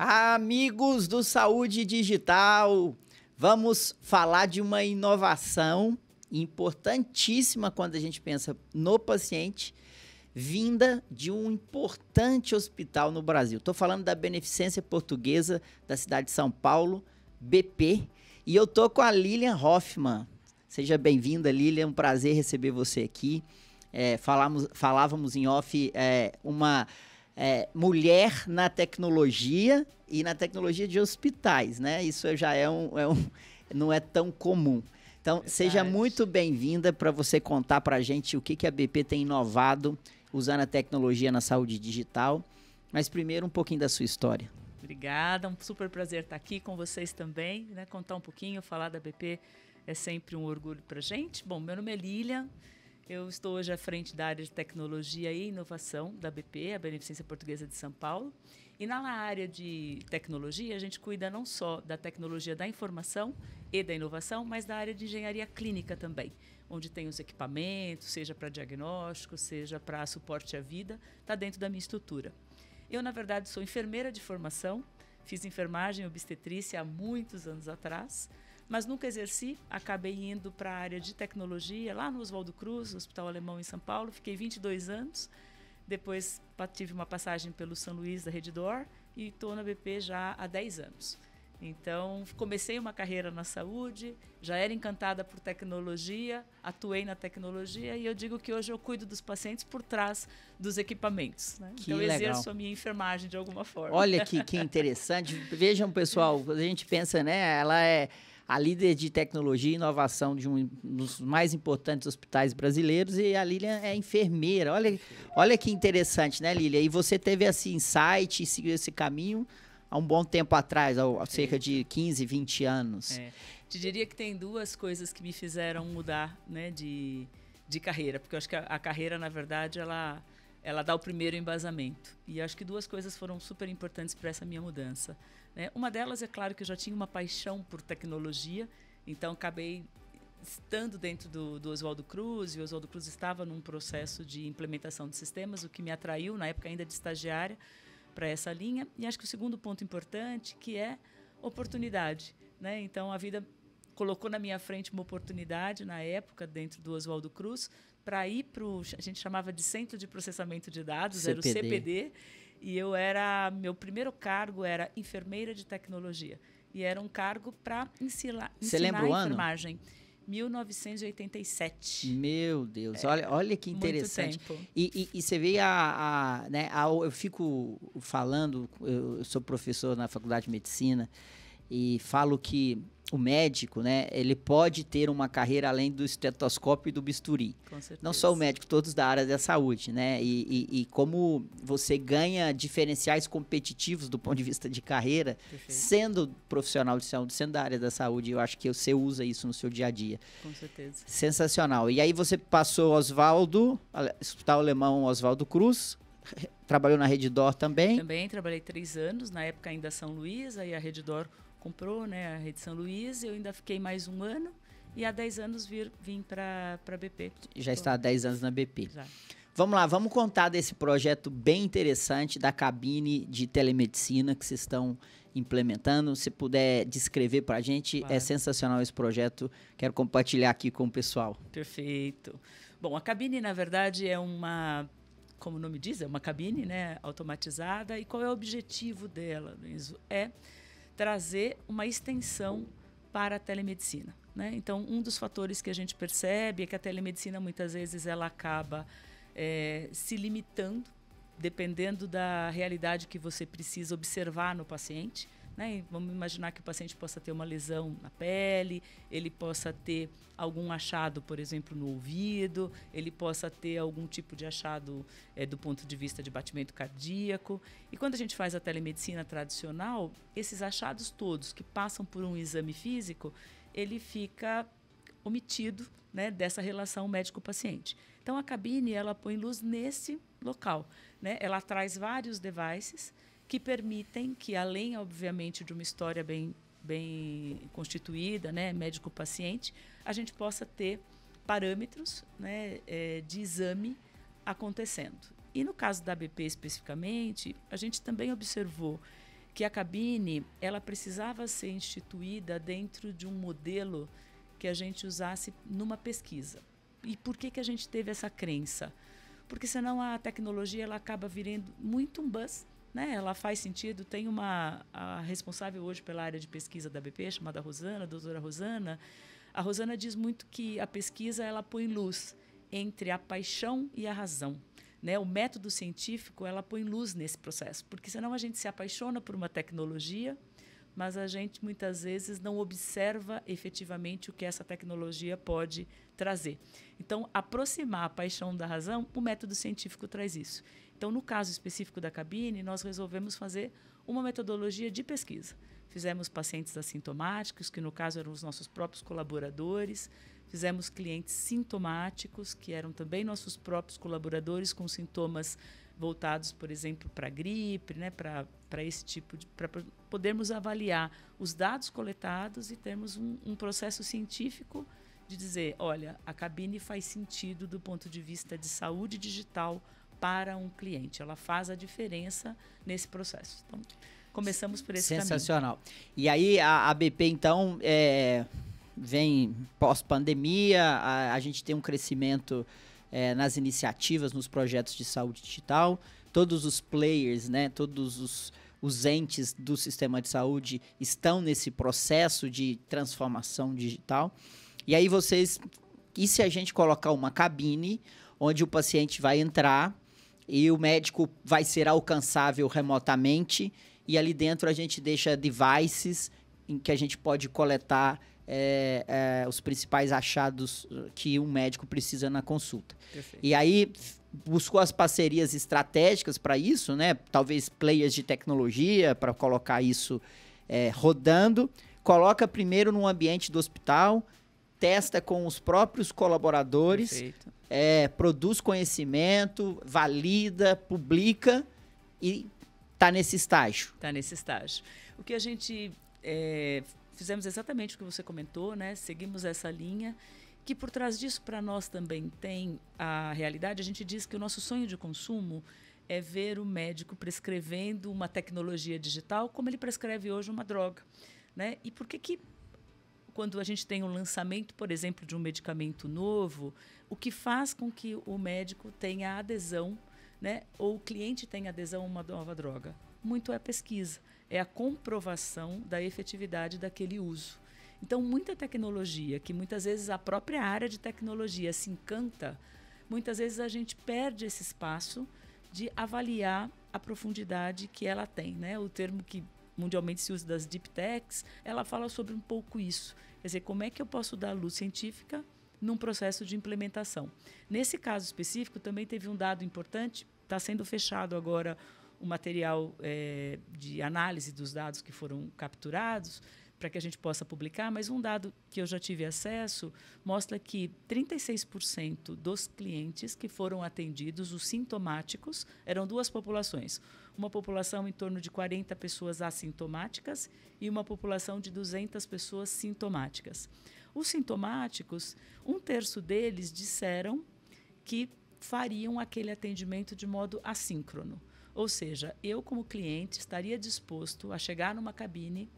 Amigos do Saúde Digital, vamos falar de uma inovação importantíssima quando a gente pensa no paciente, vinda de um importante hospital no Brasil. Estou falando da Beneficência Portuguesa da cidade de São Paulo, BP, e eu estou com a Lilian Hoffmann. Seja bem-vinda, Lilian, é um prazer receber você aqui. Falávamos em off, uma mulher na tecnologia e na tecnologia de hospitais, né? Isso já não é tão comum. Então, seja muito bem-vinda para você contar para a gente o que a BP tem inovado usando a tecnologia na saúde digital. Mas primeiro, um pouquinho da sua história. Obrigada, um super prazer estar aqui com vocês também, né? Contar um pouquinho, falar da BP é sempre um orgulho para a gente. Bom, meu nome é Lilian, eu estou hoje à frente da área de tecnologia e inovação da BP, a Beneficência Portuguesa de São Paulo. E na área de tecnologia, a gente cuida não só da tecnologia da informação e da inovação, mas da área de engenharia clínica também, onde tem os equipamentos, seja para diagnóstico, seja para suporte à vida, está dentro da minha estrutura. Eu, na verdade, sou enfermeira de formação, fiz enfermagem e obstetrícia há muitos anos atrás, mas nunca exerci, acabei indo para a área de tecnologia, lá no Oswaldo Cruz, Hospital Alemão em São Paulo, fiquei 22 anos, depois tive uma passagem pelo São Luís da Redditor e estou na BP já há 10 anos. Então, comecei uma carreira na saúde, já era encantada por tecnologia, atuei na tecnologia e eu digo que hoje eu cuido dos pacientes por trás dos equipamentos. Né? Então, eu exerço a minha enfermagem de alguma forma. Olha que interessante. Vejam, pessoal, a gente pensa, né? Ela é a líder de tecnologia e inovação de um dos mais importantes hospitais brasileiros e a Lilian é enfermeira. Olha que interessante, né, Lilian? E você teve esse insight e seguiu esse caminho há um bom tempo atrás, há cerca de 15, 20 anos. Te diria que tem duas coisas que me fizeram mudar, né, de carreira, porque eu acho que a carreira, na verdade, ela dá o primeiro embasamento. E acho que duas coisas foram super importantes para essa minha mudança. Né? Uma delas, é claro que eu já tinha uma paixão por tecnologia, então acabei estando dentro do Oswaldo Cruz, e o Oswaldo Cruz estava num processo de implementação de sistemas, o que me atraiu, na época ainda de estagiária, para essa linha. E acho que o segundo ponto importante, que é oportunidade. Né? Então, a vida colocou na minha frente uma oportunidade, na época, dentro do Oswaldo Cruz, para ir para o, a gente chamava de Centro de Processamento de Dados, CPD. Era o CPD, e meu primeiro cargo era enfermeira de tecnologia. E era um cargo para ensinar a enfermagem. Ano? 1987. Meu Deus, olha que interessante. Muito tempo. E você vê eu fico falando, eu sou professor na Faculdade de Medicina e falo que o médico, né, ele pode ter uma carreira além do estetoscópio e do bisturi. Com certeza. Não só o médico, todos da área da saúde, né? E como você ganha diferenciais competitivos do ponto de vista de carreira, Perfeito. sendo profissional de saúde, sendo da área da saúde, eu acho que você usa isso no seu dia a dia. Com certeza. Sensacional. E aí você passou Hospital Alemão Oswaldo Cruz, trabalhou na Redditor também? Também trabalhei 3 anos, na época ainda São Luís, aí a Redditor comprou, né, a Rede São Luís, eu ainda fiquei mais 1 ano e há 10 anos vim para a BP. Já está há 10 anos na BP. Já. Vamos lá, vamos contar desse projeto bem interessante da cabine de telemedicina que vocês estão implementando. Se puder descrever para a gente, claro. É sensacional esse projeto, quero compartilhar aqui com o pessoal. Perfeito. Bom, a cabine, na verdade, é uma, como o nome diz, é uma cabine, né, automatizada. E qual é o objetivo dela? É trazer uma extensão para a telemedicina. Né? Então, um dos fatores que a gente percebe é que a telemedicina, muitas vezes, ela acaba se limitando, dependendo da realidade que você precisa observar no paciente. Né? Vamos imaginar que o paciente possa ter uma lesão na pele, ele possa ter algum achado, por exemplo, no ouvido, ele possa ter algum tipo de achado do ponto de vista de batimento cardíaco. E quando a gente faz a telemedicina tradicional, esses achados todos que passam por um exame físico, ele fica omitido, né, dessa relação médico-paciente. Então, a cabine, ela põe luz nesse local. Né? Ela traz vários devices que permitem que, além, obviamente, de uma história bem constituída, né, médico-paciente, a gente possa ter parâmetros, né, de exame acontecendo. E no caso da BP especificamente, a gente também observou que a cabine ela precisava ser instituída dentro de um modelo que a gente usasse numa pesquisa. E por que a gente teve essa crença? Porque senão a tecnologia ela acaba virando muito um buzz, né? Ela faz sentido. Tem a responsável hoje pela área de pesquisa da BP, chamada Rosana, a doutora Rosana. A Rosana diz muito que a pesquisa ela põe luz entre a paixão e a razão. Né? O método científico ela põe luz nesse processo, porque senão a gente se apaixona por uma tecnologia, mas a gente muitas vezes não observa efetivamente o que essa tecnologia pode trazer. Então, aproximar a paixão da razão, o método científico traz isso. Então, no caso específico da cabine, nós resolvemos fazer uma metodologia de pesquisa. Fizemos pacientes assintomáticos, que no caso eram os nossos próprios colaboradores. Fizemos clientes sintomáticos, que eram também nossos próprios colaboradores, com sintomas voltados, por exemplo, para gripe, né, para esse tipo de... para podermos avaliar os dados coletados e termos um processo científico de dizer, olha, a cabine faz sentido do ponto de vista de saúde digital para um cliente. Ela faz a diferença nesse processo. Então, começamos por esse caminho. Sensacional. E aí, a BP, então, vem pós-pandemia, a gente tem um crescimento nas iniciativas, nos projetos de saúde digital. Todos os players, né, todos os entes do sistema de saúde estão nesse processo de transformação digital. E aí e se a gente colocar uma cabine onde o paciente vai entrar e o médico vai ser alcançável remotamente e ali dentro a gente deixa devices em que a gente pode coletar os principais achados que um médico precisa na consulta. Perfeito. E aí buscou as parcerias estratégicas para isso, né? Talvez players de tecnologia para colocar isso rodando. Coloca primeiro no ambiente do hospital, testa com os próprios colaboradores, produz conhecimento, valida, publica e está nesse estágio. Está nesse estágio. O que a gente fizemos exatamente o que você comentou, né? Seguimos essa linha, que por trás disso para nós também tem a realidade. A gente diz que o nosso sonho de consumo é ver o médico prescrevendo uma tecnologia digital como ele prescreve hoje uma droga, né? E por que quando a gente tem um lançamento, por exemplo, de um medicamento novo, o que faz com que o médico tenha adesão, né? Ou o cliente tenha adesão a uma nova droga? Muito é a pesquisa, é a comprovação da efetividade daquele uso. Então, muita tecnologia, que muitas vezes a própria área de tecnologia se encanta, muitas vezes a gente perde esse espaço de avaliar a profundidade que ela tem, né? O termo que mundialmente se usa das deep techs, ela fala sobre um pouco isso. Quer dizer, como é que eu posso dar luz científica num processo de implementação? Nesse caso específico, também teve um dado importante, está sendo fechado agora o material de análise dos dados que foram capturados, para que a gente possa publicar, mas um dado que eu já tive acesso mostra que 36% dos clientes que foram atendidos, os sintomáticos, eram duas populações. Uma população em torno de 40 pessoas assintomáticas e uma população de 200 pessoas sintomáticas. Os sintomáticos, 1/3 deles disseram que fariam aquele atendimento de modo assíncrono. Ou seja, eu, como cliente, estaria disposto a chegar numa cabine,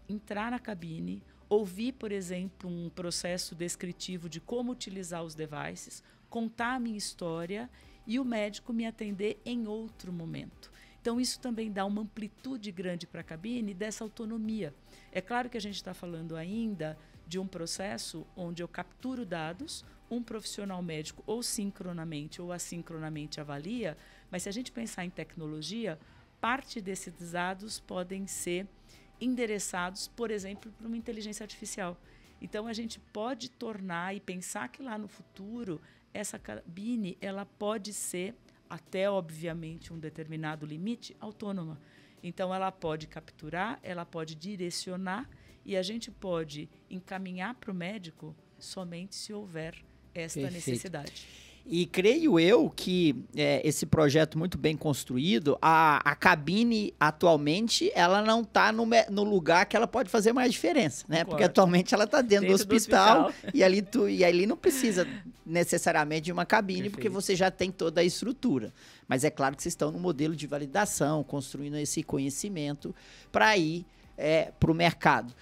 entrar na cabine, ouvir, por exemplo, um processo descritivo de como utilizar os devices, contar a minha história e o médico me atender em outro momento. Então, isso também dá uma amplitude grande para a cabine dessa autonomia. É claro que a gente está falando ainda de um processo onde eu capturo dados, um profissional médico ou sincronamente ou assincronamente avalia, mas se a gente pensar em tecnologia, parte desses dados podem ser endereçados, por exemplo, para uma inteligência artificial. Então, a gente pode tornar e pensar que lá no futuro, essa cabine ela pode ser, até obviamente um determinado limite, autônoma. Então, ela pode capturar, ela pode direcionar e a gente pode encaminhar para o médico somente se houver esta necessidade. E creio eu que esse projeto muito bem construído, a cabine atualmente, ela não está no lugar que ela pode fazer mais diferença, né? Porque atualmente ela está dentro do hospital e ali não precisa necessariamente de uma cabine, perfeito, porque você já tem toda a estrutura. Mas é claro que vocês estão no modelo de validação, construindo esse conhecimento para ir para o mercado.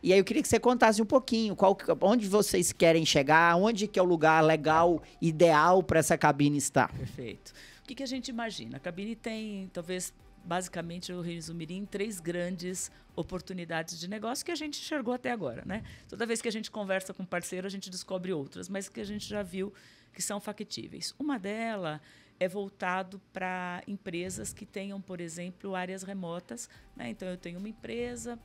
E aí eu queria que você contasse um pouquinho onde vocês querem chegar, onde que é o lugar legal, ideal para essa cabine estar. Perfeito. O que a gente imagina? A cabine tem, talvez, basicamente, eu resumiria em 3 grandes oportunidades de negócio que a gente enxergou até agora, né? Toda vez que a gente conversa com um parceiro, a gente descobre outras, mas que a gente já viu que são factíveis. Uma delas é voltado para empresas que tenham, por exemplo, áreas remotas, né? Então, eu tenho uma empresa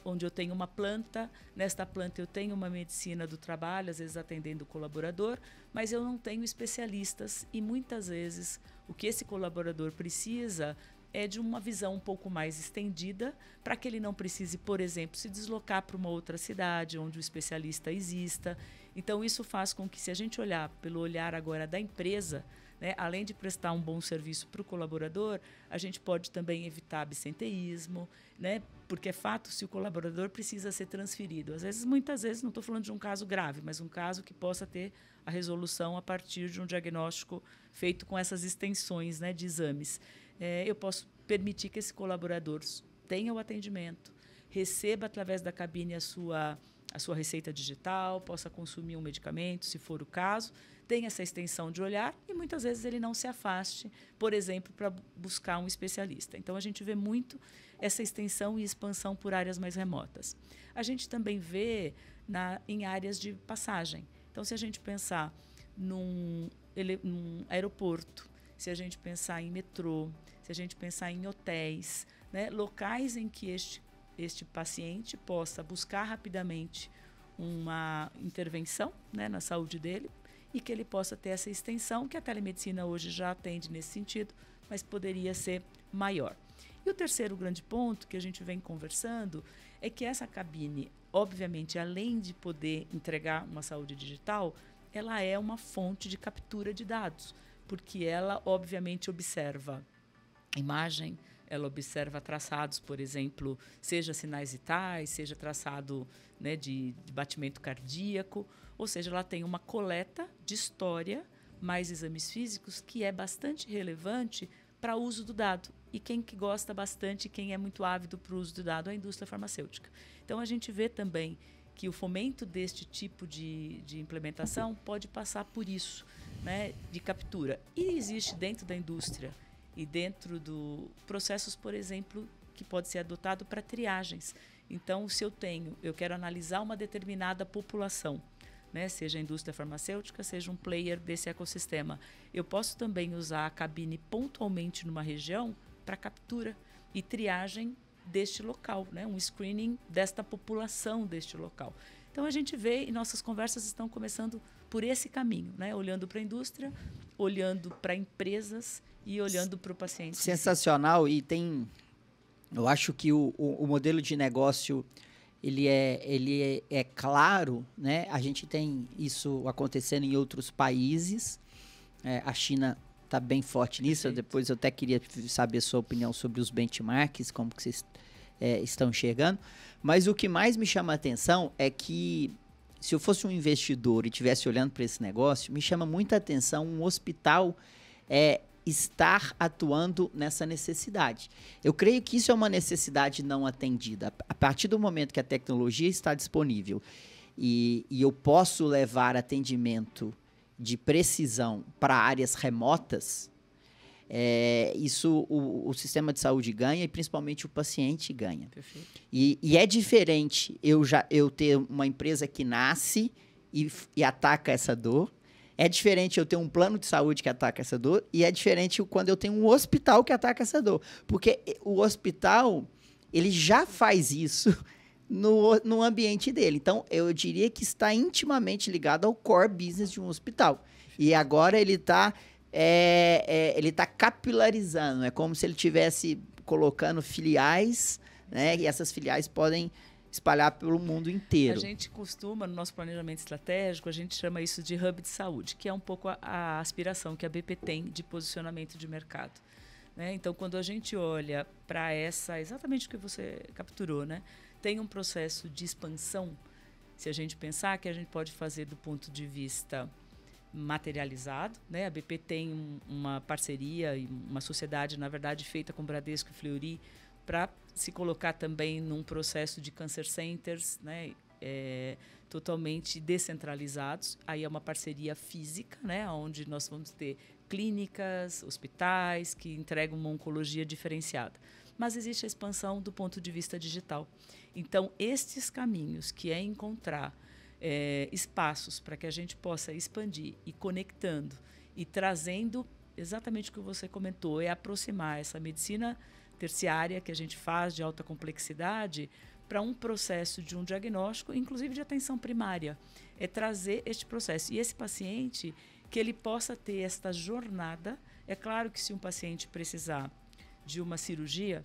onde eu tenho uma planta, nesta planta eu tenho uma medicina do trabalho, às vezes atendendo o colaborador, mas eu não tenho especialistas e muitas vezes o que esse colaborador precisa é de uma visão um pouco mais estendida para que ele não precise, por exemplo, se deslocar para uma outra cidade onde o especialista exista. Então, isso faz com que, se a gente olhar pelo olhar agora da empresa, né, além de prestar um bom serviço para o colaborador, a gente pode também evitar absenteísmo, né, porque é fato, se o colaborador precisa ser transferido. Às vezes, muitas vezes, não estou falando de um caso grave, mas um caso que possa ter a resolução a partir de um diagnóstico feito com essas extensões, né, de exames. Eu posso permitir que esse colaborador tenha o atendimento, receba através da cabine a sua receita digital, possa consumir um medicamento, se for o caso, tem essa extensão de olhar e muitas vezes ele não se afaste, por exemplo, para buscar um especialista. Então, a gente vê muito essa extensão e expansão por áreas mais remotas. A gente também vê em áreas de passagem. Então, se a gente pensar num aeroporto, se a gente pensar em metrô, se a gente pensar em hotéis, né, locais em que este paciente possa buscar rapidamente uma intervenção, né, na saúde dele, e que ele possa ter essa extensão, que a telemedicina hoje já atende nesse sentido, mas poderia ser maior. E o terceiro grande ponto que a gente vem conversando é que essa cabine, obviamente, além de poder entregar uma saúde digital, ela é uma fonte de captura de dados, porque ela, obviamente, observa imagem, ela observa traçados, por exemplo, seja sinais vitais, seja traçado, né, de batimento cardíaco, ou seja, ela tem uma coleta de história, mais exames físicos, que é bastante relevante para o uso do dado. E quem que gosta bastante, quem é muito ávido para o uso do dado, é a indústria farmacêutica. Então, a gente vê também que o fomento deste tipo de implementação pode passar por isso, né, de captura. E existe dentro da indústria e dentro do processos, por exemplo, que pode ser adotado para triagens. Então, se eu quero analisar uma determinada população, né, seja a indústria farmacêutica, seja um player desse ecossistema, eu posso também usar a cabine pontualmente numa região para captura e triagem deste local, né, um screening desta população deste local. Então, a gente vê, e nossas conversas estão começando por esse caminho, né, olhando para a indústria, olhando para empresas e olhando para o paciente. Sensacional. E eu acho que o modelo de negócio ele é claro, né? A gente tem isso acontecendo em outros países. A China está bem forte nisso. Perfeito. Depois eu até queria saber a sua opinião sobre os benchmarks, como que vocês estão enxergando. Mas o que mais me chama a atenção é que, se eu fosse um investidor e estivesse olhando para esse negócio, me chama muita atenção um hospital estar atuando nessa necessidade. Eu creio que isso é uma necessidade não atendida. A partir do momento que a tecnologia está disponível e eu posso levar atendimento de precisão para áreas remotas, o sistema de saúde ganha e principalmente o paciente ganha. Perfeito. E é diferente eu ter uma empresa que nasce e ataca essa dor. É diferente eu ter um plano de saúde que ataca essa dor e é diferente quando eu tenho um hospital que ataca essa dor. Porque o hospital, ele já faz isso no ambiente dele. Então, eu diria que está intimamente ligado ao core business de um hospital. E agora ele está capilarizando. É como se ele estivesse colocando filiais, né? E essas filiais podem espalhar pelo mundo inteiro. A gente costuma, no nosso planejamento estratégico, a gente chama isso de hub de saúde, que é um pouco a aspiração que a BP tem de posicionamento de mercado. Né? Então, quando a gente olha para exatamente o que você capturou, né? Tem um processo de expansão, se a gente pensar que a gente pode fazer do ponto de vista materializado, né? A BP tem uma parceria e uma sociedade, na verdade, feita com Bradesco e Fleury para se colocar também num processo de cancer centers, né? Totalmente descentralizados. Aí é uma parceria física, né? Onde nós vamos ter clínicas, hospitais que entregam uma oncologia diferenciada. Mas existe a expansão do ponto de vista digital. Então, estes caminhos, que é encontrar espaços para que a gente possa expandir e conectando e trazendo exatamente o que você comentou, é aproximar essa medicina terciária que a gente faz de alta complexidade para um processo de um diagnóstico, inclusive de atenção primária. É trazer este processo. E esse paciente, que ele possa ter esta jornada. É claro que se um paciente precisar de uma cirurgia,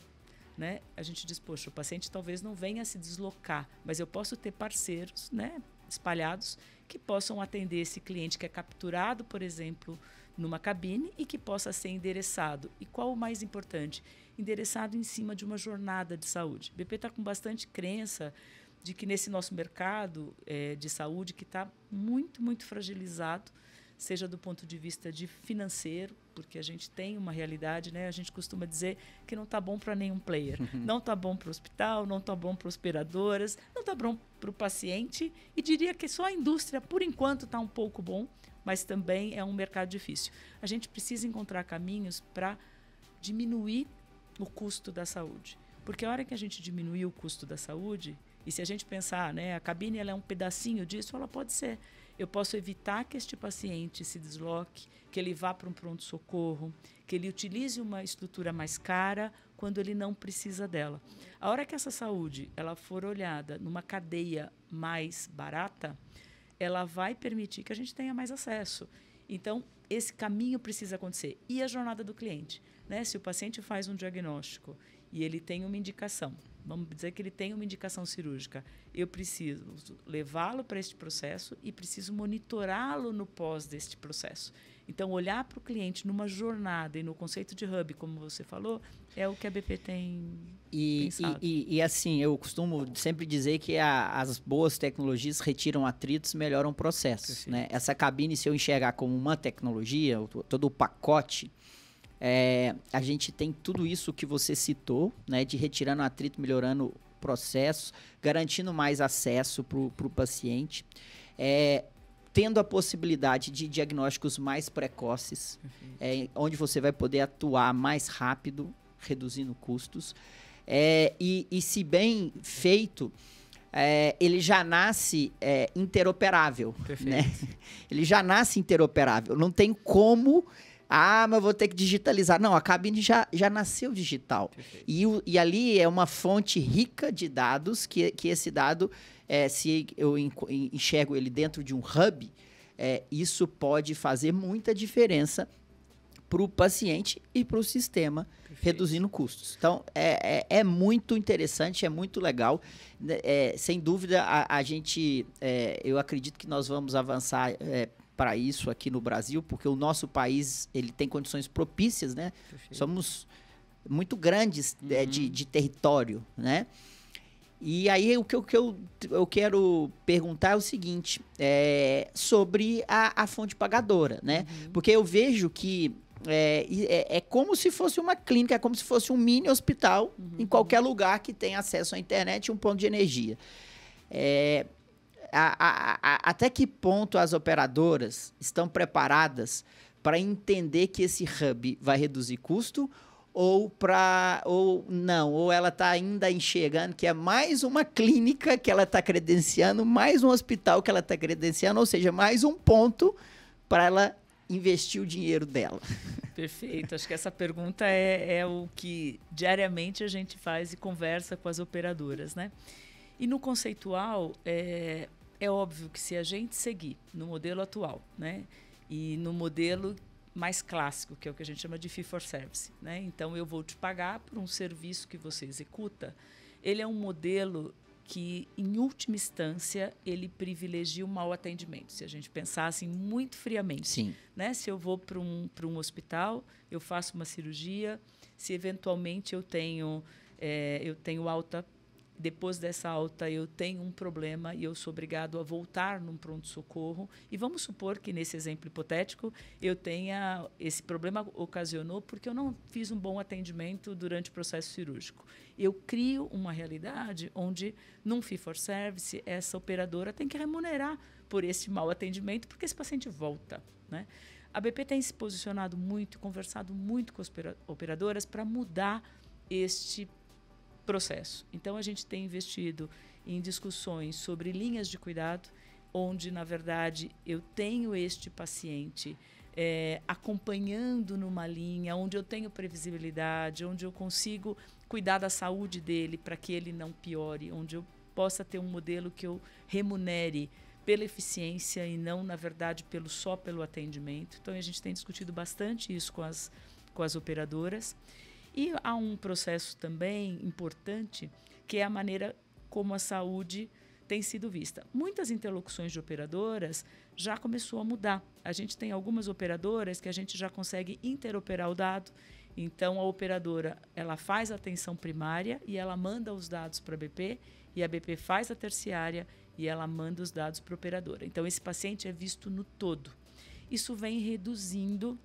né, a gente diz, poxa, o paciente talvez não venha se deslocar, mas eu posso ter parceiros, né, espalhados que possam atender esse cliente que é capturado, por exemplo, numa cabine e que possa ser endereçado. E qual o mais importante? Endereçado em cima de uma jornada de saúde. O BP está com bastante crença de que nesse nosso mercado de saúde, que está muito, muito fragilizado, seja do ponto de vista de financeiro, porque a gente tem uma realidade, né? A gente costuma dizer que não está bom para nenhum player. Não está bom para o hospital, não está bom para operadoras, não está bom para o paciente, e diria que só a indústria, por enquanto, está um pouco bom, mas também é um mercado difícil. A gente precisa encontrar caminhos para diminuir o custo da saúde. Porque a hora que a gente diminuir o custo da saúde, e se a gente pensar, né, a cabine ela é um pedacinho disso, ela pode ser. Eu posso evitar que este paciente se desloque, que ele vá para um pronto-socorro, que ele utilize uma estrutura mais cara quando ele não precisa dela. A hora que essa saúde ela for olhada numa cadeia mais barata, ela vai permitir que a gente tenha mais acesso. Então, esse caminho precisa acontecer. E a jornada do cliente? Né? Se o paciente faz um diagnóstico e ele tem uma indicação, vamos dizer que ele tem uma indicação cirúrgica, eu preciso levá-lo para este processo e preciso monitorá-lo no pós deste processo. Então, olhar para o cliente numa jornada e no conceito de hub, como você falou, é o que a BP tem pensado. E assim, eu costumo sempre dizer que as boas tecnologias retiram atritos, melhoram processos. Né? Essa cabine, se eu enxergar como uma tecnologia, todo o pacote, a gente tem tudo isso que você citou, né, de retirando atrito, melhorando processos, garantindo mais acesso para o paciente, tendo a possibilidade de diagnósticos mais precoces, onde você vai poder atuar mais rápido, reduzindo custos. E se bem feito, ele já nasce interoperável. Né? Ele já nasce interoperável. Não tem como... mas vou ter que digitalizar. Não, a cabine já nasceu digital. E ali é uma fonte rica de dados, que esse dado, se eu enxergo ele dentro de um hub, isso pode fazer muita diferença para o paciente e para o sistema, reduzindo custos. Então, é muito interessante, é muito legal. Sem dúvida, eu acredito que nós vamos avançar para isso aqui no Brasil, porque o nosso país ele tem condições propícias, né? Somos muito grandes de território, né? E aí o que eu quero perguntar é o seguinte, sobre a fonte pagadora, né? Porque eu vejo que é como se fosse uma clínica, é como se fosse um mini hospital em qualquer lugar que tenha acesso à internet e um ponto de energia. Até que ponto as operadoras estão preparadas para entender que esse hub vai reduzir custo ou não? Ou ela está ainda enxergando que é mais uma clínica que ela está credenciando, mais um hospital que ela está credenciando, ou seja, mais um ponto para ela investir o dinheiro dela? Perfeito. Acho que essa pergunta é o que diariamente a gente faz e conversa com as operadoras, né? E no conceitual, é óbvio que se a gente seguir no modelo atual, né, e no modelo mais clássico, que é o que a gente chama de fee for service, né? Então, eu vou te pagar por um serviço que você executa. Ele é um modelo que, em última instância, ele privilegia o mau atendimento. Se a gente pensar assim muito friamente. Sim. Né? Se eu vou para um hospital, eu faço uma cirurgia, se eventualmente eu tenho alta, depois dessa alta eu tenho um problema e eu sou obrigado a voltar num pronto-socorro. E vamos supor que, nesse exemplo hipotético, eu tenha esse problema ocasionou porque eu não fiz um bom atendimento durante o processo cirúrgico. Eu crio uma realidade onde, num fee-for-service, essa operadora tem que remunerar por esse mau atendimento, porque esse paciente volta. Né? A BP tem se posicionado muito, conversado muito com as operadoras para mudar este processo. Então, a gente tem investido em discussões sobre linhas de cuidado, onde, na verdade, eu tenho este paciente acompanhando numa linha, onde eu tenho previsibilidade, onde eu consigo cuidar da saúde dele para que ele não piore, onde eu possa ter um modelo que eu remunere pela eficiência e não, na verdade, só pelo atendimento. Então, a gente tem discutido bastante isso com as operadoras. E há um processo também importante, que é a maneira como a saúde tem sido vista. Muitas interlocuções de operadoras já começou a mudar. A gente tem algumas operadoras que a gente já consegue interoperar o dado. Então, a operadora ela faz a atenção primária e ela manda os dados para a BP, e a BP faz a terciária e ela manda os dados para a operadora. Então, esse paciente é visto no todo. Isso vem reduzindo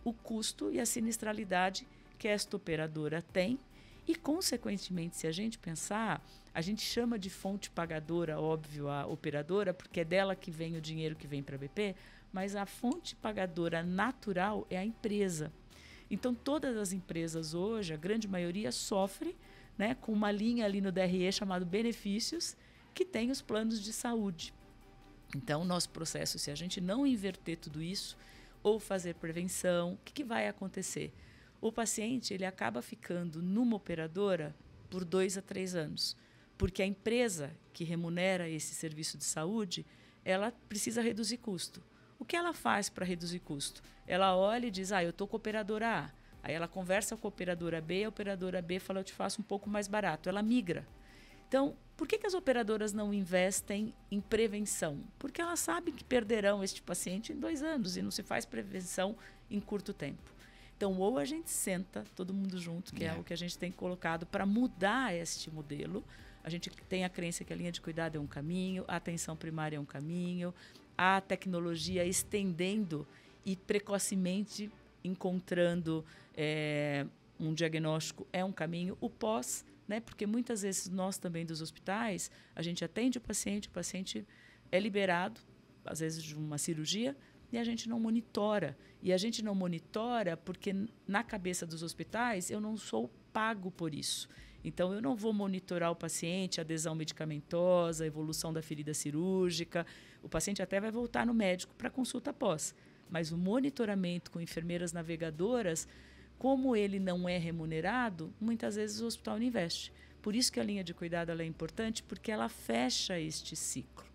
o custo e a sinistralidade que esta operadora tem e, consequentemente, se a gente pensar, a gente chama de fonte pagadora, óbvio, a operadora, porque é dela que vem o dinheiro que vem para a BP, mas a fonte pagadora natural é a empresa. Então, todas as empresas hoje, a grande maioria, sofre, né, com uma linha ali no DRE chamado benefícios, que tem os planos de saúde. Então, o nosso processo, se a gente não inverter tudo isso, ou fazer prevenção, o que vai acontecer? O paciente ele acaba ficando numa operadora por 2 a 3 anos, porque a empresa que remunera esse serviço de saúde, ela precisa reduzir custo. O que ela faz para reduzir custo? Ela olha e diz, eu estou com a operadora A. Aí ela conversa com a operadora B fala, eu te faço um pouco mais barato. Ela migra. Então, por que as operadoras não investem em prevenção? Porque elas sabem que perderão este paciente em 2 anos e não se faz prevenção em curto tempo. Então, ou a gente senta todo mundo junto, que é o que a gente tem colocado para mudar este modelo. A gente tem a crença que a linha de cuidado é um caminho, a atenção primária é um caminho, a tecnologia estendendo e precocemente encontrando um diagnóstico é um caminho. O pós, né? Porque muitas vezes nós também dos hospitais, a gente atende o paciente é liberado, às vezes de uma cirurgia, e a gente não monitora. E a gente não monitora porque, na cabeça dos hospitais, eu não sou pago por isso. Então, eu não vou monitorar o paciente, a adesão medicamentosa, a evolução da ferida cirúrgica. O paciente até vai voltar no médico para consulta pós. Mas o monitoramento com enfermeiras navegadoras, como ele não é remunerado, muitas vezes o hospital não investe. Por isso que a linha de cuidado ela é importante, porque ela fecha este ciclo.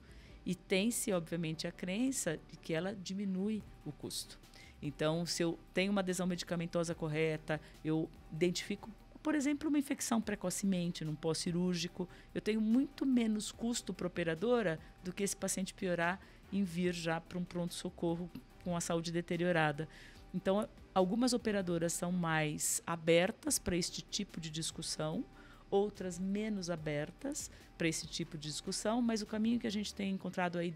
E tem-se, obviamente, a crença de que ela diminui o custo. Então, se eu tenho uma adesão medicamentosa correta, eu identifico, por exemplo, uma infecção precocemente num pós-cirúrgico, eu tenho muito menos custo para a operadora do que esse paciente piorar em vir já para um pronto-socorro com a saúde deteriorada. Então, algumas operadoras são mais abertas para este tipo de discussão, outras menos abertas para esse tipo de discussão, mas o caminho que a gente tem encontrado aí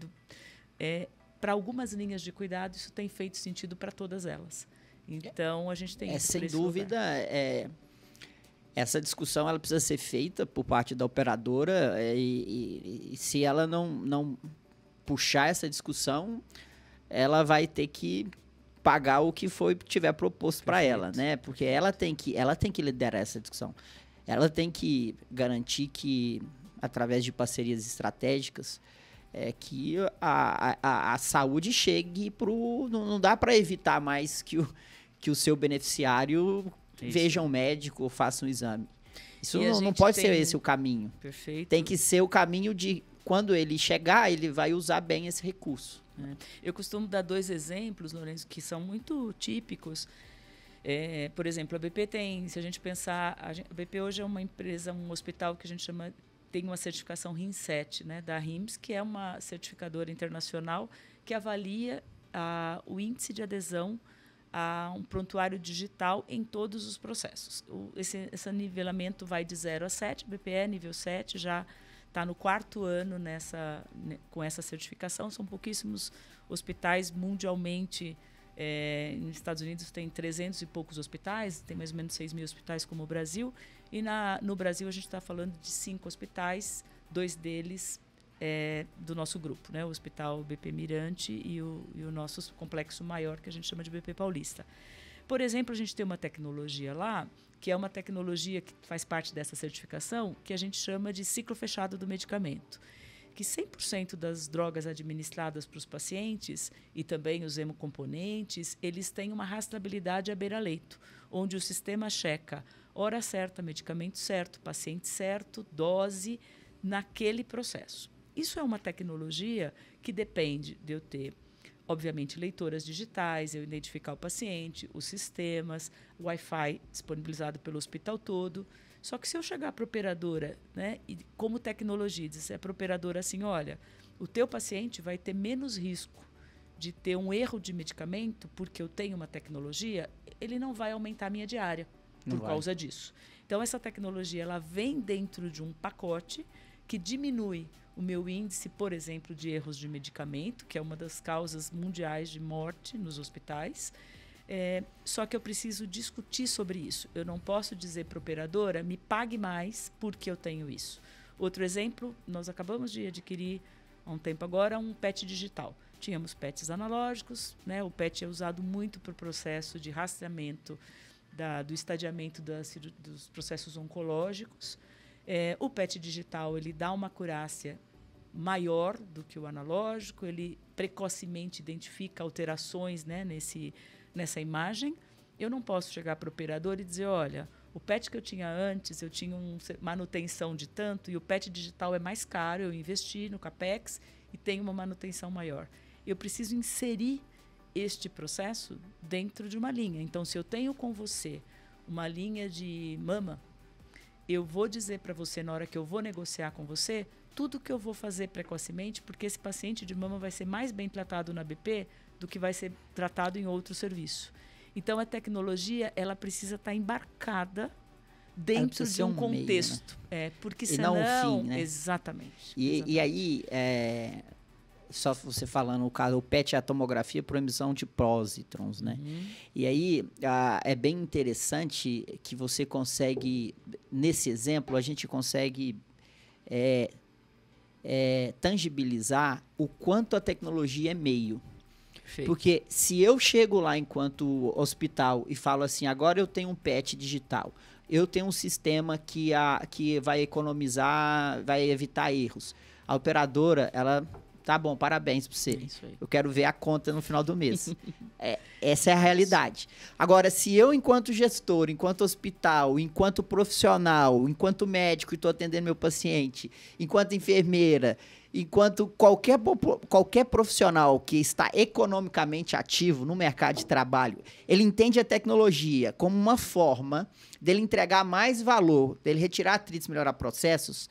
para algumas linhas de cuidado, isso tem feito sentido para todas elas. Então, a gente tem... sem dúvida, essa discussão ela precisa ser feita por parte da operadora e se ela não puxar essa discussão, ela vai ter que pagar o que tiver proposto para ela, né? Porque ela tem que liderar essa discussão. Ela tem que garantir que, através de parcerias estratégicas, que a saúde chegue para o... Não dá para evitar mais que o seu beneficiário veja um médico ou faça um exame. Isso não pode ser esse o caminho. Perfeito. Tem que ser o caminho de, quando ele chegar, ele vai usar bem esse recurso. Eu costumo dar 2 exemplos, Lourenço, que são muito típicos. Por exemplo, a BP tem, se a gente pensar, a BP hoje é uma empresa, um hospital que a gente chama tem uma certificação RIM7, né, da RIMS, que é uma certificadora internacional que avalia o índice de adesão a um prontuário digital em todos os processos. Esse nivelamento vai de 0 a 7, BPE nível 7, já está no 4º ano com essa certificação. São pouquíssimos hospitais mundialmente. Nos Estados Unidos tem 300 e poucos hospitais, tem mais ou menos 6.000 hospitais como o Brasil, e no Brasil a gente está falando de 5 hospitais, 2 deles do nosso grupo, né? O Hospital BP Mirante e o nosso complexo maior, que a gente chama de BP Paulista. Por exemplo, a gente tem uma tecnologia lá, que é uma tecnologia que faz parte dessa certificação, que a gente chama de ciclo fechado do medicamento, que 100% das drogas administradas para os pacientes e também os hemocomponentes, eles têm uma rastreabilidade à beira-leito, onde o sistema checa hora certa, medicamento certo, paciente certo, dose, naquele processo. Isso é uma tecnologia que depende de eu ter, obviamente, leitoras digitais, eu identificar o paciente, os sistemas, o Wi-Fi disponibilizado pelo hospital todo. Só que se eu chegar para a operadora, né, e como tecnologia, dizer para a operadora assim, olha, o teu paciente vai ter menos risco de ter um erro de medicamento porque eu tenho uma tecnologia, ele não vai aumentar a minha diária por causa disso. Então, essa tecnologia ela vem dentro de um pacote que diminui o meu índice, por exemplo, de erros de medicamento, que é uma das causas mundiais de morte nos hospitais. Só que eu preciso discutir sobre isso. Eu não posso dizer para a operadora, me pague mais porque eu tenho isso. Outro exemplo, nós acabamos de adquirir, há um tempo agora, um PET digital. Tínhamos PETs analógicos, né? O PET é usado muito para o processo de rastreamento do estadiamento dos processos oncológicos. O PET digital ele dá uma acurácia maior do que o analógico, ele precocemente identifica alterações, né, nessa imagem. Eu não posso chegar para o operador e dizer, olha, o PET que eu tinha antes, eu tinha uma manutenção de tanto, e o PET digital é mais caro, eu investi no CAPEX e tenho uma manutenção maior. Eu preciso inserir este processo dentro de uma linha. Então, se eu tenho com você uma linha de mama, eu vou dizer para você, na hora que eu vou negociar com você, tudo que eu vou fazer precocemente, porque esse paciente de mama vai ser mais bem tratado na BP do que vai ser tratado em outro serviço. Então, a tecnologia ela precisa estar embarcada dentro de um contexto. Meio, né? Porque senão... E não o fim, né? Exatamente. E aí, só você falando, o caso, o PET é a tomografia por emissão de pósitrons, né? Uhum. E aí, é bem interessante que você consegue, nesse exemplo, a gente consegue tangibilizar o quanto a tecnologia é meio. Perfeito. Porque se eu chego lá enquanto hospital e falo assim, agora eu tenho um PET digital, eu tenho um sistema que vai economizar, vai evitar erros. A operadora, ela... Tá bom, parabéns para você. Eu quero ver a conta no final do mês. Essa é a realidade. Agora, se eu, enquanto gestor, enquanto hospital, enquanto profissional, enquanto médico e estou atendendo meu paciente, enquanto enfermeira, enquanto qualquer profissional que está economicamente ativo no mercado de trabalho, ele entende a tecnologia como uma forma dele entregar mais valor, dele retirar atritos, melhorar processos,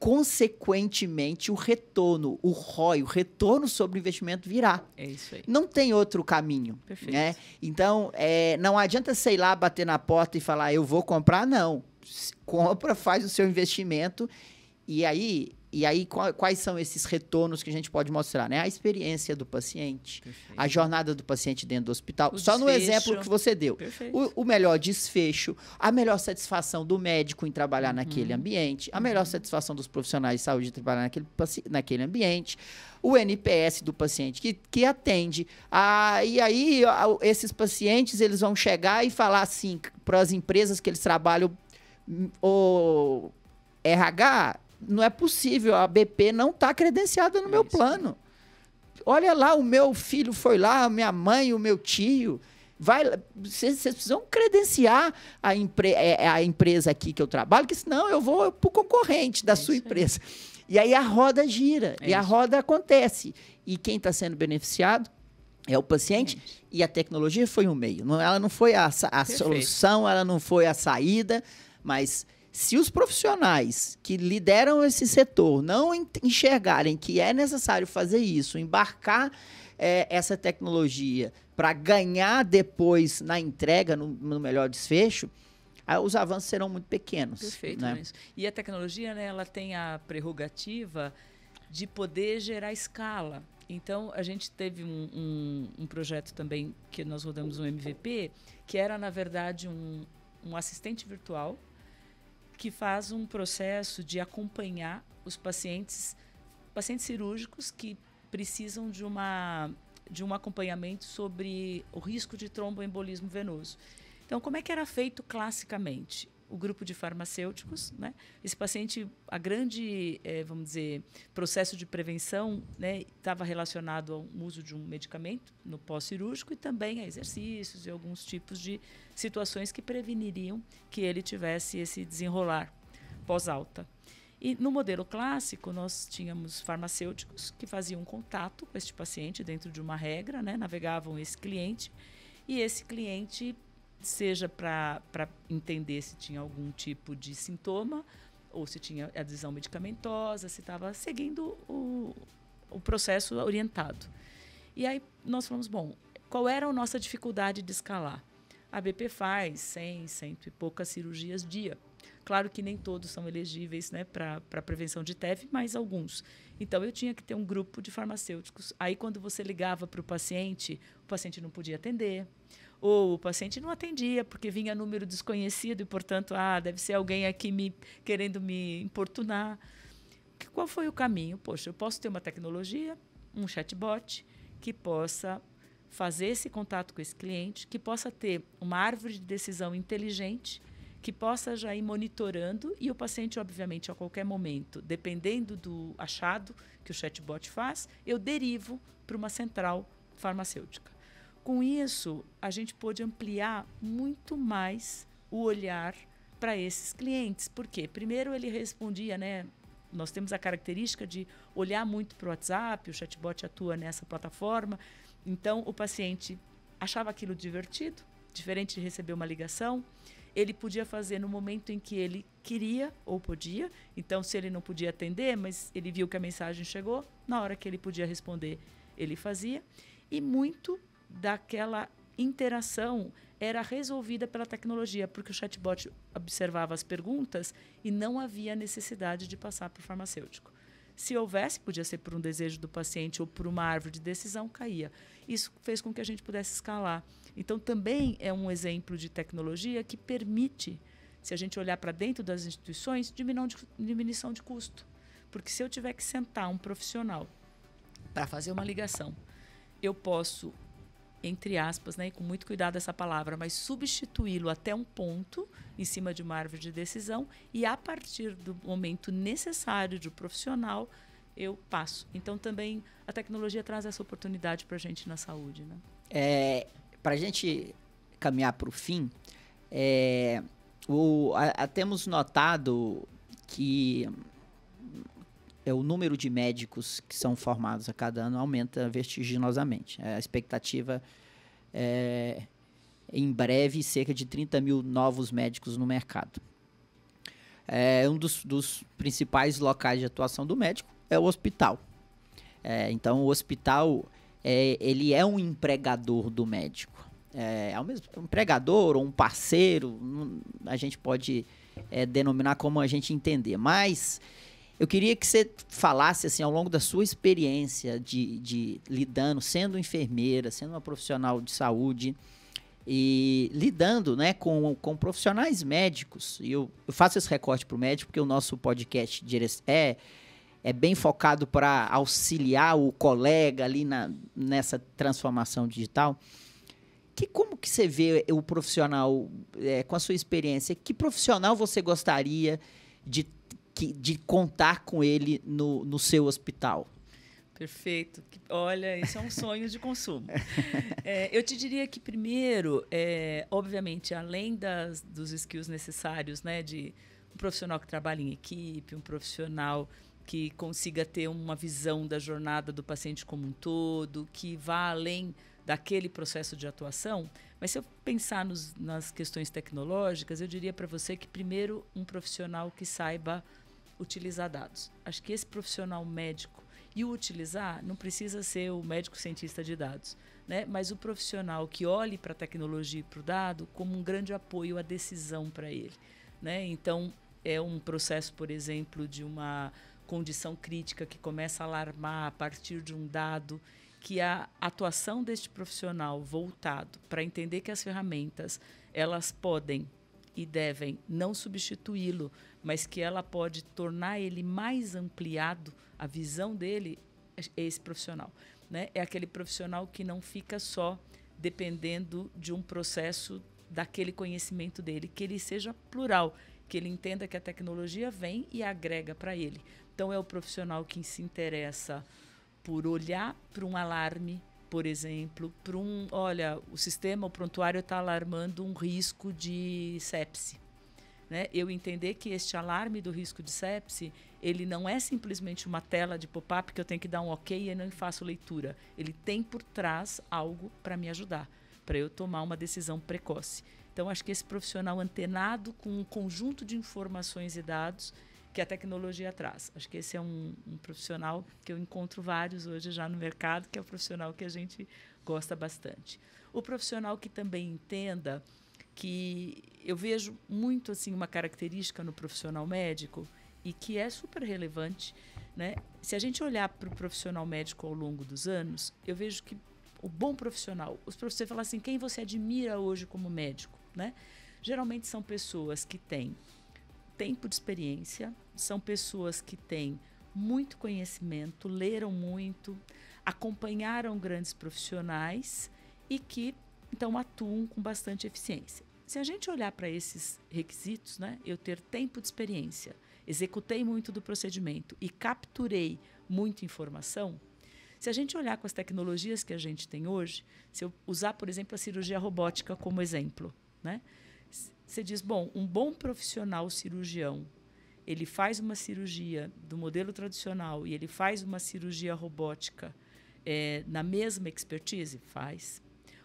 consequentemente, o retorno, o ROI, o retorno sobre o investimento virá. É isso aí. Não tem outro caminho. Perfeito. Né? Então, não adianta, sei lá, bater na porta e falar, eu vou comprar, não. Compra, faz o seu investimento e aí quais são esses retornos que a gente pode mostrar? Né? A experiência do paciente, perfeito, a jornada do paciente dentro do hospital. Só no exemplo que você deu. O melhor desfecho, a melhor satisfação do médico em trabalhar naquele ambiente, a melhor satisfação dos profissionais de saúde em trabalhar naquele ambiente, o NPS do paciente que atende. E aí, esses pacientes eles vão chegar e falar assim para as empresas que eles trabalham, o RH... Não é possível, a BP não está credenciada no meu plano. Olha lá, o meu filho foi lá, a minha mãe, o meu tio. Vocês precisam credenciar a empresa aqui que eu trabalho, porque senão eu vou para o concorrente da sua empresa. E aí a roda gira, e a roda acontece. E quem está sendo beneficiado é o paciente, e a tecnologia foi um meio. Ela não foi a solução, ela não foi a saída, mas... Se os profissionais que lideram esse setor não enxergarem que é necessário fazer isso, embarcar essa tecnologia para ganhar depois na entrega, no melhor desfecho, os avanços serão muito pequenos. Perfeito, né? Isso. E a tecnologia, né, ela tem a prerrogativa de poder gerar escala. Então, a gente teve um projeto também que nós rodamos um MVP, que era, na verdade, um assistente virtual que faz um processo de acompanhar os pacientes cirúrgicos que precisam de um acompanhamento sobre o risco de tromboembolismo venoso. Então, como é que era feito classicamente? O grupo de farmacêuticos, né? Esse paciente, a grande, vamos dizer, processo de prevenção, né, estava relacionado ao uso de um medicamento no pós-cirúrgico e também a exercícios e alguns tipos de situações que preveniriam que ele tivesse esse desenrolar pós-alta. E no modelo clássico, nós tínhamos farmacêuticos que faziam contato com este paciente dentro de uma regra, né, navegavam esse cliente, e esse cliente, seja para entender se tinha algum tipo de sintoma, ou se tinha adesão medicamentosa, se estava seguindo o processo orientado. E aí nós falamos, bom, qual era a nossa dificuldade de escalar? A BP faz 100 e poucas cirurgias dia. Claro que nem todos são elegíveis, né, para prevenção de TEV, mas alguns. Então, eu tinha que ter um grupo de farmacêuticos. Aí, quando você ligava para o paciente não podia atender, ou o paciente não atendia porque vinha número desconhecido e, portanto, deve ser alguém aqui querendo me importunar. Qual foi o caminho? Poxa, eu posso ter uma tecnologia, um chatbot, que possa fazer esse contato com esse cliente, que possa ter uma árvore de decisão inteligente, que possa já ir monitorando e o paciente, obviamente, a qualquer momento, dependendo do achado que o chatbot faz, eu derivo para uma central farmacêutica. Com isso, a gente pôde ampliar muito mais o olhar para esses clientes. Por quê? Primeiro, ele respondia, né? Nós temos a característica de olhar muito para o WhatsApp, o chatbot atua nessa plataforma, então o paciente achava aquilo divertido, diferente de receber uma ligação. Ele podia fazer no momento em que ele queria ou podia. Então, se ele não podia atender, mas ele viu que a mensagem chegou, na hora que ele podia responder, ele fazia. E muito daquela interação era resolvida pela tecnologia, porque o chatbot observava as perguntas e não havia necessidade de passar para o farmacêutico. Se houvesse, podia ser por um desejo do paciente ou por uma árvore de decisão, caía. Isso fez com que a gente pudesse escalar. Então, também é um exemplo de tecnologia que permite, se a gente olhar para dentro das instituições, diminuição de custo. Porque se eu tiver que sentar um profissional para fazer uma ligação, eu posso, entre aspas, né, com muito cuidado essa palavra, mas substituí-lo até um ponto em cima de uma árvore de decisão e, a partir do momento necessário do profissional, eu passo. Então, também, a tecnologia traz essa oportunidade para a gente na saúde. Né? Para a gente caminhar para o fim, temos notado que o número de médicos que são formados a cada ano aumenta vertiginosamente. A expectativa em breve, cerca de 30 mil novos médicos no mercado. Um dos principais locais de atuação do médico é o hospital. Então, o hospital ele é um empregador do médico. É o mesmo um empregador ou um parceiro, a gente pode denominar como a gente entender. Mas eu queria que você falasse, assim, ao longo da sua experiência de lidando, sendo enfermeira, sendo uma profissional de saúde e lidando, né, com profissionais médicos. E eu faço esse recorte para o médico porque o nosso podcast é bem focado para auxiliar o colega ali nessa transformação digital. Como que você vê o profissional, com a sua experiência, que profissional você gostaria de contar com ele no seu hospital? Perfeito. Olha, isso é um sonho de consumo. Eu te diria que, primeiro, obviamente, além dos skills necessários, né, de um profissional que trabalha em equipe, um profissional que consiga ter uma visão da jornada do paciente como um todo, que vá além daquele processo de atuação. Mas se eu pensar nas questões tecnológicas, eu diria para você que, primeiro, um profissional que saiba utilizar dados. Acho que esse profissional médico, e o utilizar não precisa ser o médico cientista de dados, né? Mas o profissional que olhe para a tecnologia e para o dado como um grande apoio à decisão para ele, né? Então, é um processo, por exemplo, de uma condição crítica que começa a alarmar a partir de um dado, que a atuação deste profissional voltado para entender que as ferramentas elas podem e devem não substituí-lo, mas que ela pode tornar ele mais ampliado, a visão dele, é esse profissional, né? É aquele profissional que não fica só dependendo de um processo daquele conhecimento dele, que ele seja plural, que ele entenda que a tecnologia vem e agrega para ele. Então, é o profissional que se interessa por olhar para um alarme, por exemplo, para olha, o sistema, o prontuário está alarmando um risco de sepse, né? Eu entender que este alarme do risco de sepse, ele não é simplesmente uma tela de pop-up que eu tenho que dar um ok e eu não faço leitura. Ele tem por trás algo para me ajudar, para eu tomar uma decisão precoce. Então, acho que esse profissional antenado com um conjunto de informações e dados que a tecnologia traz. Acho que esse é um profissional que eu encontro vários hoje já no mercado, que é o profissional que a gente gosta bastante. O profissional que também entenda que eu vejo muito assim uma característica no profissional médico e que é super relevante, né? Se a gente olhar para o profissional médico ao longo dos anos, eu vejo que o bom profissional, os professores falam assim, quem você admira hoje como médico, né? Geralmente são pessoas que têm tempo de experiência, são pessoas que têm muito conhecimento, leram muito, acompanharam grandes profissionais e que, então, atuam com bastante eficiência. Se a gente olhar para esses requisitos, né, eu ter tempo de experiência, executei muito do procedimento e capturei muita informação, se a gente olhar com as tecnologias que a gente tem hoje, se eu usar, por exemplo, a cirurgia robótica como exemplo, né, você diz, bom, um bom profissional cirurgião, ele faz uma cirurgia do modelo tradicional e ele faz uma cirurgia robótica na mesma expertise? Faz.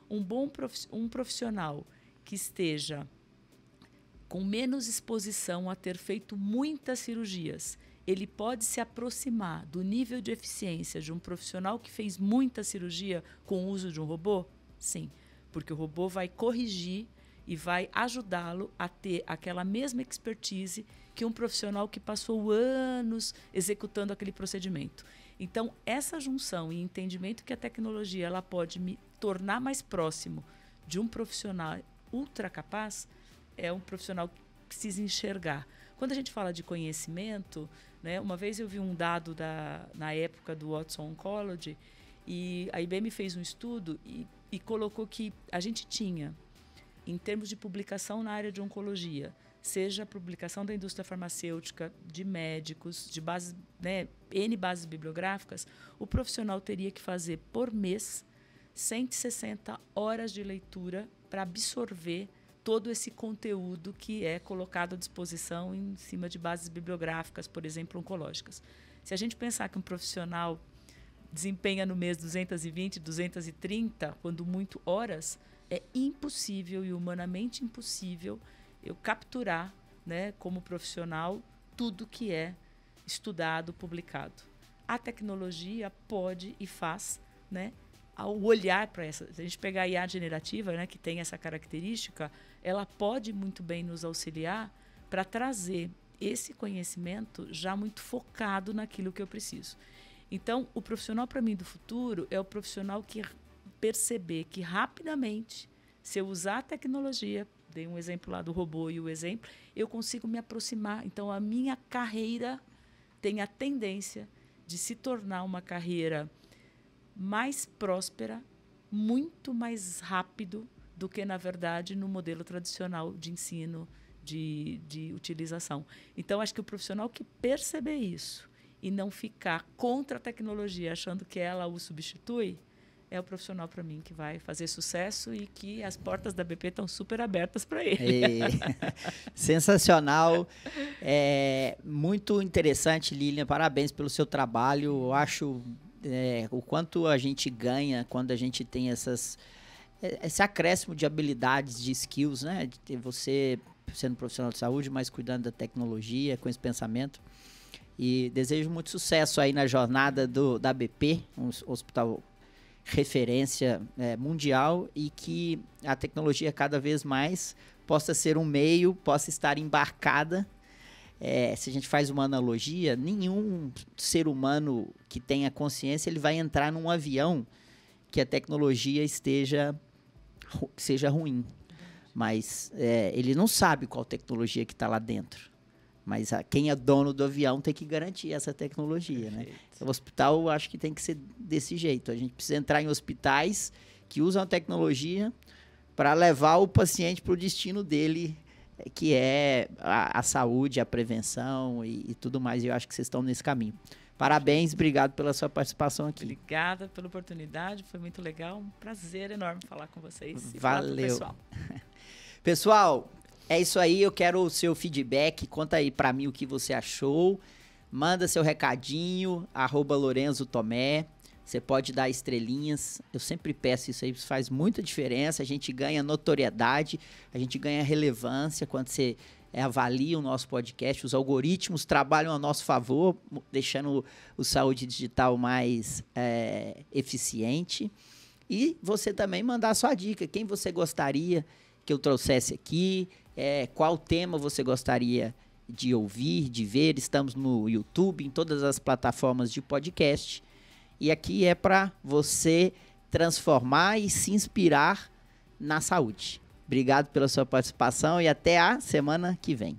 Um profissional que esteja com menos exposição a ter feito muitas cirurgias, ele pode se aproximar do nível de eficiência de um profissional que fez muita cirurgia com o uso de um robô? Sim, porque o robô vai corrigir e vai ajudá-lo a ter aquela mesma expertise que um profissional que passou anos executando aquele procedimento. Então, essa junção e entendimento que a tecnologia ela pode me tornar mais próximo de um profissional ultra capaz, é um profissional que precisa enxergar. Quando a gente fala de conhecimento, né, uma vez eu vi um dado na época do Watson Oncology, e a IBM fez um estudo e colocou que a gente tinha, em termos de publicação na área de oncologia, seja a publicação da indústria farmacêutica, de médicos, de bases, né, N bases bibliográficas, o profissional teria que fazer por mês 160 horas de leitura para absorver todo esse conteúdo que é colocado à disposição em cima de bases bibliográficas, por exemplo, oncológicas. Se a gente pensar que um profissional desempenha no mês 220, 230, quando muito horas, é impossível e humanamente impossível eu capturar, né, como profissional, tudo que é estudado, publicado. A tecnologia pode e faz, né, ao olhar para essa. Se a gente pegar a IA generativa, né, que tem essa característica, ela pode muito bem nos auxiliar para trazer esse conhecimento já muito focado naquilo que eu preciso. Então, o profissional, para mim, do futuro é o profissional que perceber que rapidamente, se eu usar a tecnologia, dei um exemplo lá do robô e o exemplo, eu consigo me aproximar. Então, a minha carreira tem a tendência de se tornar uma carreira mais próspera, muito mais rápido do que, na verdade, no modelo tradicional de ensino, de utilização. Então, acho que o profissional que perceber isso e não ficar contra a tecnologia, achando que ela o substitui, é o profissional, para mim, que vai fazer sucesso e que as portas da BP estão super abertas para ele. Sensacional. Muito interessante, Lilian. Parabéns pelo seu trabalho. Eu acho o quanto a gente ganha quando a gente tem esse acréscimo de habilidades, de skills, né? De ter você sendo profissional de saúde, mas cuidando da tecnologia, com esse pensamento. E desejo muito sucesso aí na jornada da BP, um hospital referência mundial, e que a tecnologia cada vez mais possa ser um meio, possa estar embarcada. Se a gente faz uma analogia, nenhum ser humano que tenha consciência, ele vai entrar num avião que a tecnologia seja ruim. Mas ele não sabe qual tecnologia que está lá dentro. Mas quem é dono do avião tem que garantir essa tecnologia, né? Então, o hospital, eu acho que tem que ser desse jeito. A gente precisa entrar em hospitais que usam a tecnologia para levar o paciente para o destino dele, que é a saúde, a prevenção e tudo mais. E eu acho que vocês estão nesse caminho. Parabéns, obrigado pela sua participação aqui. Obrigada pela oportunidade, foi muito legal. Um prazer enorme falar com vocês. Valeu. Pessoal, é isso aí, eu quero o seu feedback, conta aí pra mim o que você achou, manda seu recadinho, @LorenzoTomé, você pode dar estrelinhas, eu sempre peço isso aí, isso faz muita diferença, a gente ganha notoriedade, a gente ganha relevância quando você avalia o nosso podcast, os algoritmos trabalham a nosso favor, deixando o Saúde Digital mais eficiente, e você também mandar a sua dica, quem você gostaria que eu trouxesse aqui, qual tema você gostaria de ouvir, de ver. Estamos no YouTube, em todas as plataformas de podcast. E aqui é para você transformar e se inspirar na saúde. Obrigado pela sua participação e até a semana que vem.